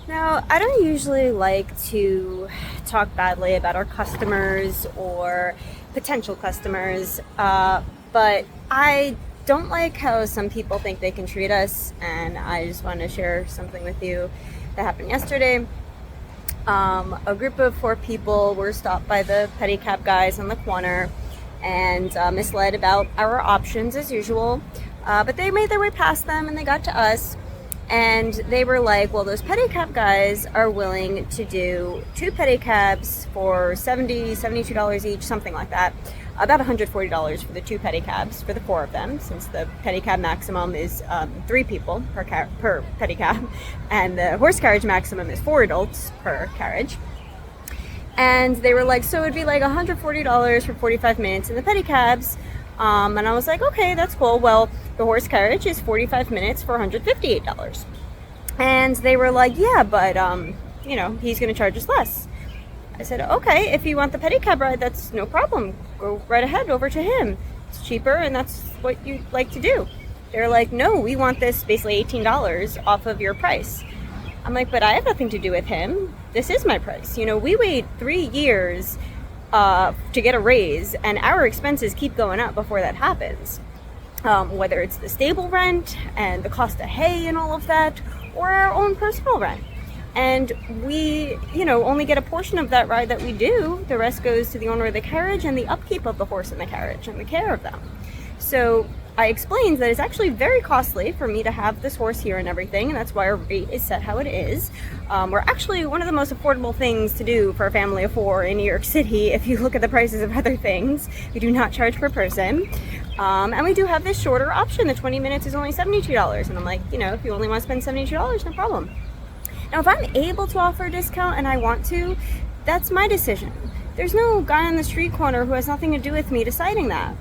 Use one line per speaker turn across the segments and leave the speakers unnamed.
Now, I don't usually like to talk badly about our customers or potential customers, but I don't like how some people think they can treat us, and I just want to share something with you that happened yesterday. A group of 4 people were stopped by the pedicab guys on the corner and misled about our options as usual, but they made their way past them and they got to us. And they were like, well, those pedicab guys are willing to do 2 pedicabs for $72 each, something like that. About $140 for the 2 pedicabs for the 4 of them, since the pedicab maximum is 3 people per pedicab, and the horse carriage maximum is 4 adults per carriage. And they were like, so it'd be like $140 for 45 minutes in the pedicabs. And I was like, okay, that's cool. Well, the horse carriage is 45 minutes for $158. And they were like, yeah, but, he's going to charge us less. I said, okay, if you want the pedicab ride, that's no problem. Go right ahead over to him. It's cheaper and that's what you like to do. They're like, no, we want this basically $18 off of your price. I'm like, but I have nothing to do with him. This is my price. We wait 3 years to get a raise, and our expenses keep going up before that happens. Whether it's the stable rent and the cost of hay and all of that, or our own personal rent. And we, only get a portion of that ride that we do. The rest goes to the owner of the carriage and the upkeep of the horse and the carriage and the care of them. So I explained that it's actually very costly for me to have this horse here and everything, and that's why our rate is set how it is. We're actually one of the most affordable things to do for a family of 4 in New York City. If you look at the prices of other things, we do not charge per person. And we do have this shorter option. The 20 minutes is only $72. And I'm like, if you only want to spend $72, no problem. Now, if I'm able to offer a discount and I want to, that's my decision. There's no guy on the street corner who has nothing to do with me deciding that.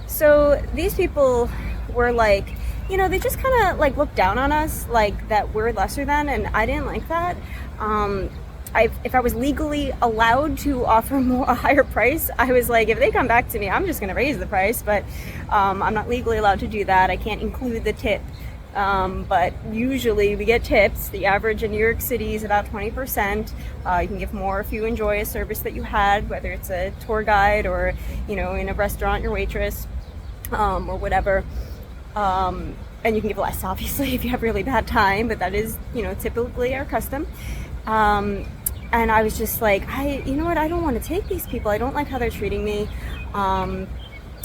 So these people were like, they just kind of like looked down on us, like that we're lesser than, and I didn't like that. If I was legally allowed to offer a higher price, I was like, if they come back to me, I'm just going to raise the price, but I'm not legally allowed to do that. I can't include the tip. But usually we get tips. The average in New York City is about 20%. You can give more if you enjoy a service that you had, whether it's a tour guide or, in a restaurant, your waitress, or whatever. And you can give less, obviously, if you have really bad time, but that is, typically our custom. And I was just like, I don't want to take these people. I don't like how they're treating me.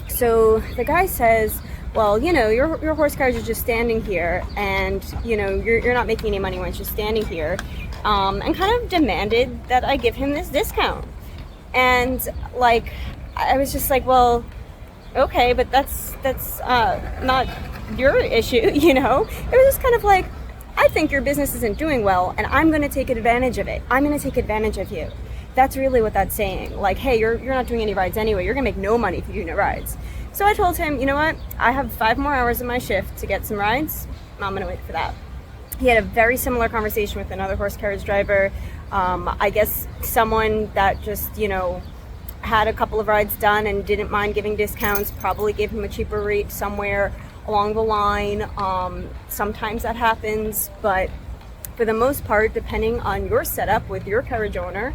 So the guy says, well, your horse carriage is just standing here, and you're not making any money when it's just standing here, and kind of demanded that I give him this discount. And like, I was just like, well, okay, but that's not your issue. It was just kind of like, I think your business isn't doing well, and I'm going to take advantage of it. I'm going to take advantage of you. That's really what that's saying. Like, hey, you're not doing any rides anyway. You're going to make no money if you do no rides. So I told him, you know what? I have 5 more hours in my shift to get some rides. I'm going to wait for that. He had a very similar conversation with another horse carriage driver. I guess someone that just, had a couple of rides done and didn't mind giving discounts, probably gave him a cheaper rate somewhere along the line. Sometimes that happens, but for the most part, depending on your setup with your carriage owner,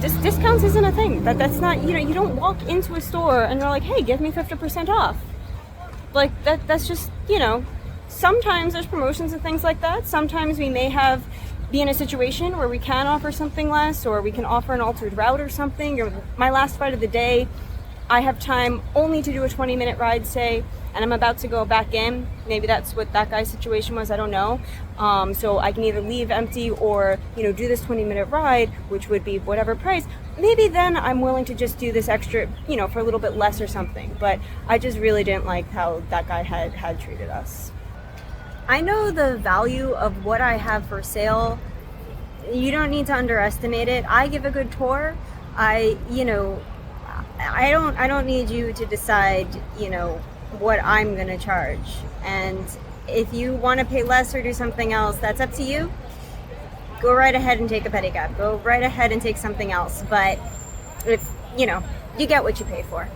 discounts isn't a thing. That's not, you don't walk into a store and you're like, hey, give me 50% off. Like that's just, sometimes there's promotions and things like that. Sometimes we may be in a situation where we can offer something less, or we can offer an altered route or something. My last ride of the day, I have time only to do a 20-minute ride, say, and I'm about to go back in. Maybe that's what that guy's situation was, I don't know. So I can either leave empty or, do this 20-minute ride, which would be whatever price. Maybe then I'm willing to just do this extra, for a little bit less or something. But I just really didn't like how that guy had treated us. I know the value of what I have for sale. You don't need to underestimate it. I give a good tour. I don't need you to decide, what I'm going to charge. And if you want to pay less or do something else, that's up to you. Go right ahead and take a pedicab. Go right ahead and take something else. But if, you get what you pay for.